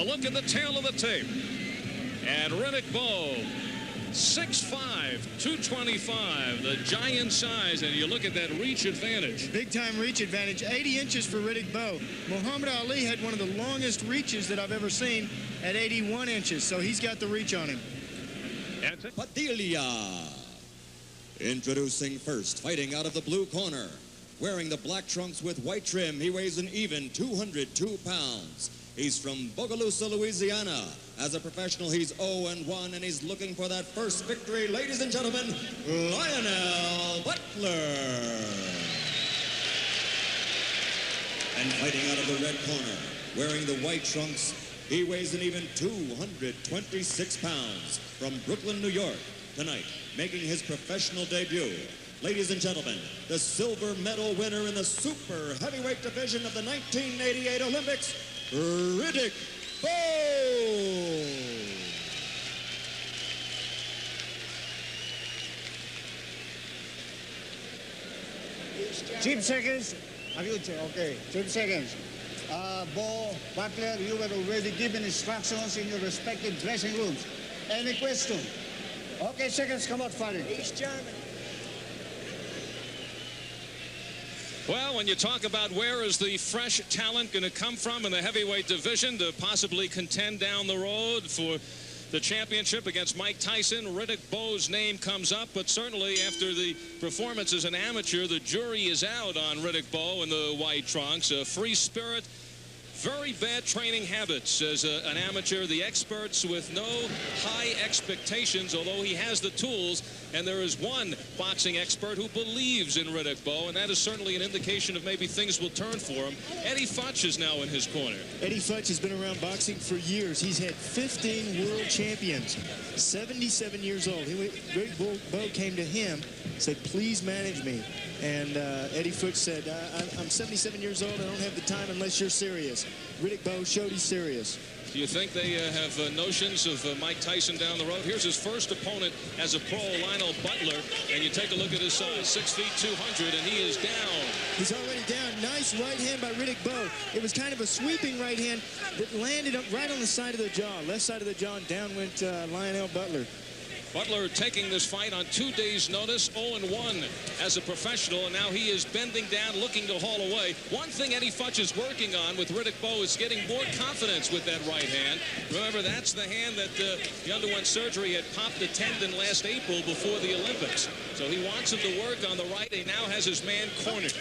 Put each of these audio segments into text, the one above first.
look at the tail of the tape. And Riddick Bowe, 6'5", 225, the giant size, and you look at that reach advantage. Big-time reach advantage, 80 inches for Riddick Bowe. Muhammad Ali had one of the longest reaches that I've ever seen at 81 inches, so he's got the reach on him. Padilla. Introducing first, fighting out of the blue corner. Wearing the black trunks with white trim, he weighs an even 202 pounds. He's from Bogalusa, Louisiana. As a professional, he's 0-1, and he's looking for that first victory. Ladies and gentlemen, Lionel Butler. And fighting out of the red corner, wearing the white trunks, he weighs an even 226 pounds. From Brooklyn, New York, tonight, making his professional debut. Ladies and gentlemen, the silver medal winner in the super heavyweight division of the 1988 Olympics, Riddick Bowe. Chip seconds. Okay, chip seconds. Bowe, Butler, you were already given instructions in your respective dressing rooms. Any question? Okay, seconds, come out fighting. He's German. Well, when you talk about where is the fresh talent going to come from in the heavyweight division to possibly contend down the road for the championship against Mike Tyson, Riddick Bowe's name comes up, but certainly after the performance as an amateur, the jury is out on Riddick Bowe in the white trunks. A free spirit, very bad training habits as an amateur. The experts with no high expectations, although he has the tools. And there is one boxing expert who believes in Riddick Bowe, and that is certainly an indication of maybe things will turn for him. Eddie Futch is now in his corner. Eddie Futch has been around boxing for years. He's had 15 world champions, 77 years old. Riddick Bowe came to him, said, please manage me. And Eddie Futch said, I'm 77 years old. I don't have the time unless you're serious. Riddick Bowe showed he's serious. Do you think they have notions of Mike Tyson down the road? Here's his first opponent as a pro, Lionel Butler. And you take a look at his size, 6 feet 200, and he is down. He's already down. Nice right hand by Riddick Bowe. It was kind of a sweeping right hand that landed up right on the side of the jaw. Left side of the jaw, and down went Lionel Butler. Butler taking this fight on 2 days' notice, 0-1 as a professional, and now he is bending down, looking to haul away. One thing Eddie Futch is working on with Riddick Bowe is getting more confidence with that right hand. Remember, that's the hand that he underwent surgery, had popped a tendon last April before the Olympics. So he wants him to work on the right. He now has his man cornered.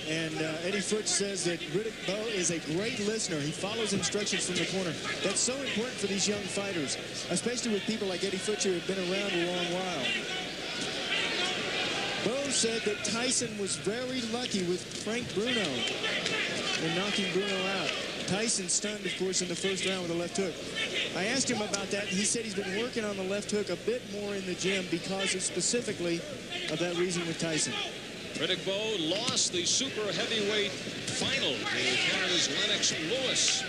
And Eddie Futch says that Riddick Bowe is a great listener. He follows instructions from the corner. That's so important for these young fighters, especially with people like Eddie Futch who have been around a long while. Bowe said that Tyson was very lucky with Frank Bruno in knocking Bruno out. Tyson stunned, of course, in the first round with a left hook. I asked him about that, and he said he's been working on the left hook a bit more in the gym because of specifically of that reason with Tyson. Riddick Bowe lost the super heavyweight final to Canada's Lennox Lewis.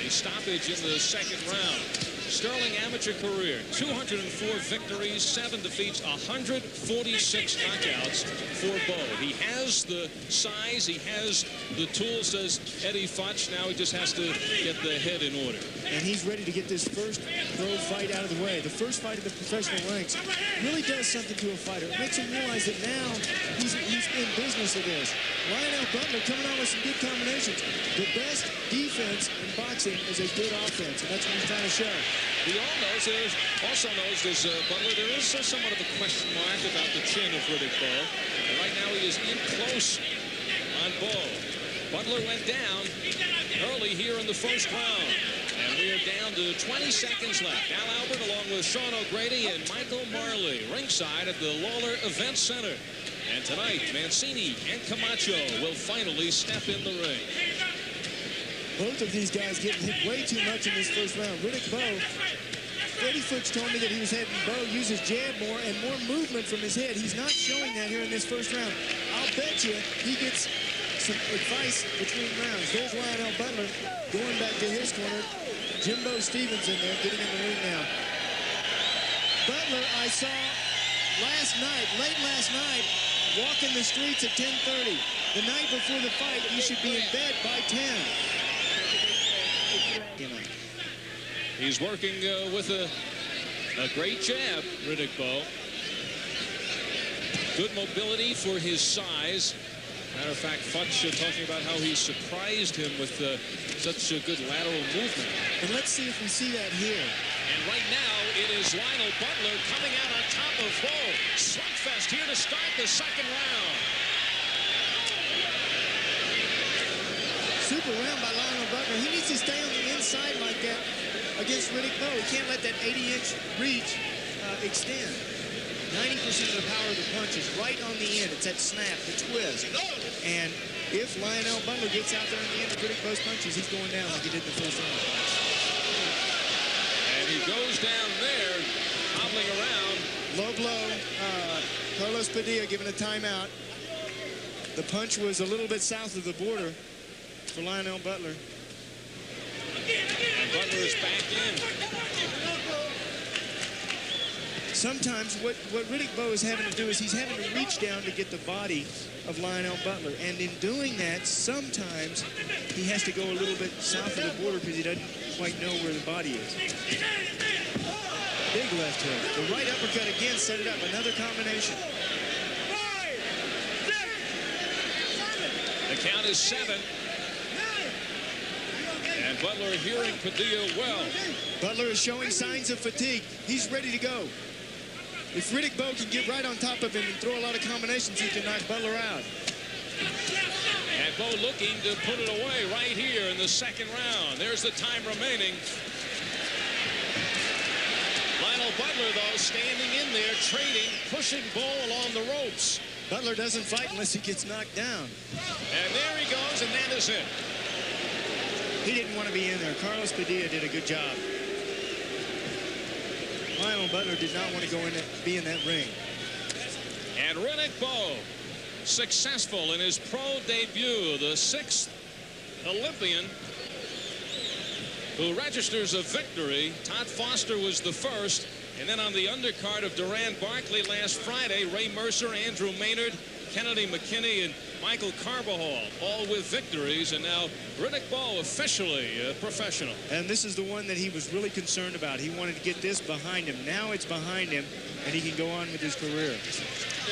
A stoppage in the second round. Sterling amateur career, 204 victories, 7 defeats, 146 knockouts for Bowe. He has the size, he has the tools, says Eddie Futch. Now he just has to get the head in order. And he's ready to get this first pro fight out of the way. The first fight in the professional ranks really does something to a fighter. It makes him realize that now he's in business of this. Lionel Butler coming on with some good combinations. The best defense in boxing is a good offense, and that's what he's trying to show. He also knows there's Butler. There is somewhat of a question mark about the chin of Riddick Bowe. And right now he is in close on Bowe. Butler went down early here in the first round. And we are down to 20 seconds left. Al Albert along with Sean O'Grady and Michael Marley ringside at the Lawlor Event Center. And tonight, Mancini and Camacho will finally step in the ring. Both of these guys getting hit way too much in this first round. Riddick Bowe, Eddie Futch told me that he was having Bowe use his jab more and more movement from his head. He's not showing that here in this first round. I'll bet you he gets some advice between rounds. There's Lionel Butler going back to his corner. Jimbo Stevens in there, getting in the ring now. Butler, I saw late last night, walking the streets at 10:30. The night before the fight, he should be in bed by 10. He's working with a great jab, Riddick Bowe. Good mobility for his size. Matter of fact, Futch talking about how he surprised him with such a good lateral movement. And let's see if we see that here. And right now, it is Lionel Butler coming out on top of Bowe. Slugfest here to start the second round. Super round by Lionel Butler. He needs to stay on the inside like that against Riddick Bowe. He can't let that 80-inch reach extend. 90% of the power of the punch is right on the end. It's that snap, the twist. And if Lionel Butler gets out there in the end of Riddick Bowe's punches, he's going down like he did in the first round. And he goes down there, hobbling around. Low blow. Carlos Padilla given a timeout. The punch was a little bit south of the border for Lionel Butler. And Butler is back in. Sometimes what Riddick Bowe is having to do is he's having to reach down to get the body of Lionel Butler. And in doing that, sometimes he has to go a little bit south of the border because he doesn't quite know where the body is. Big left hook. The right uppercut again set it up. Another combination. The count is 7. And Butler hearing Padilla well. Butler is showing signs of fatigue. He's ready to go. If Riddick Bowe can get right on top of him and throw a lot of combinations, he can knock Butler out. And Bowe looking to put it away right here in the second round. There's the time remaining. Lionel Butler, though, standing in there, trading, pushing Bowe along the ropes. Butler doesn't fight unless he gets knocked down. And there he goes, and that is it. He didn't want to be in there. Carlos Padilla did a good job. Lionel Butler did not want to go in be in that ring. And Riddick Bowe, successful in his pro debut, the 6th Olympian who registers a victory. Todd Foster was the first. And then on the undercard of Duran Barkley last Friday, Ray Mercer, Andrew Maynard, Kennedy McKinney, and Michael Carbajal, all with victories. And now Riddick Bowe officially a professional. And this is the one that he was really concerned about. He wanted to get this behind him. Now it's behind him, and he can go on with his career.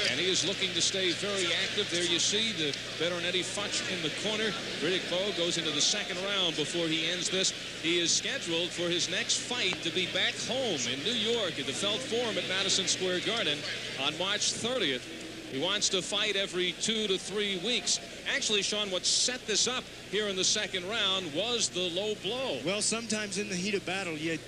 And he is looking to stay very active. There you see the veteran Eddie Futch in the corner. Riddick Bowe goes into the second round before he ends this. He is scheduled for his next fight to be back home in New York at the Felt Forum at Madison Square Garden on March 30th. He wants to fight every 2 to 3 weeks. Actually, Sean, what set this up here in the second round was the low blow. Well, sometimes in the heat of battle, you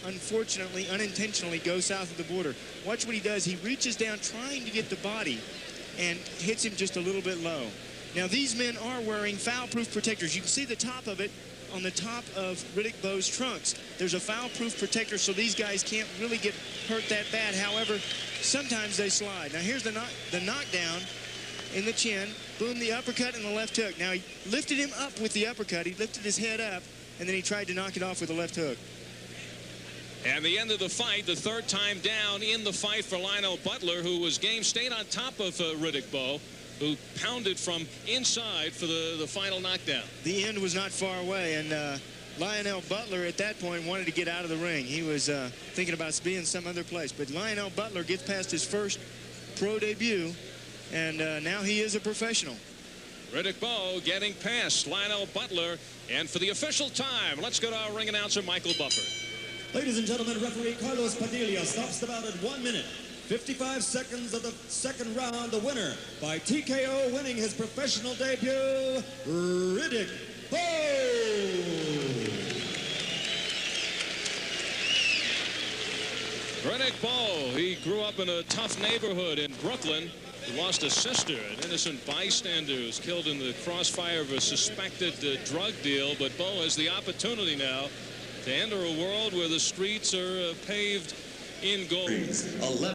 unfortunately, unintentionally go south of the border. Watch what he does. He reaches down trying to get the body and hits him just a little bit low. Now, these men are wearing foul-proof protectors. You can see the top of it on the top of Riddick Bowe's trunks. There's a foul-proof protector, so these guys can't really get hurt that bad. However, sometimes they slide. Now, here's the knockdown in the chin. Boom, the uppercut and the left hook. Now, he lifted him up with the uppercut. He lifted his head up, and then he tried to knock it off with the left hook. And the end of the fight, the third time down in the fight for Lionel Butler, who was game stayed on top of Riddick Bowe, who pounded from inside for the final knockdown. The end was not far away, and Lionel Butler at that point wanted to get out of the ring. He was thinking about being some other place. But Lionel Butler gets past his first pro debut, and now he is a professional. Riddick Bowe getting past Lionel Butler. And for the official time, let's go to our ring announcer, Michael Buffer. Ladies and gentlemen, referee Carlos Padilla stops the bout at 1 minute, 55 seconds of the second round. The winner by TKO, winning his professional debut, Riddick Bowe. Riddick Bowe, he grew up in a tough neighborhood in Brooklyn. He lost a sister, an innocent bystander who was killed in the crossfire of a suspected drug deal. But Bowe has the opportunity now to enter a world where the streets are paved in gold.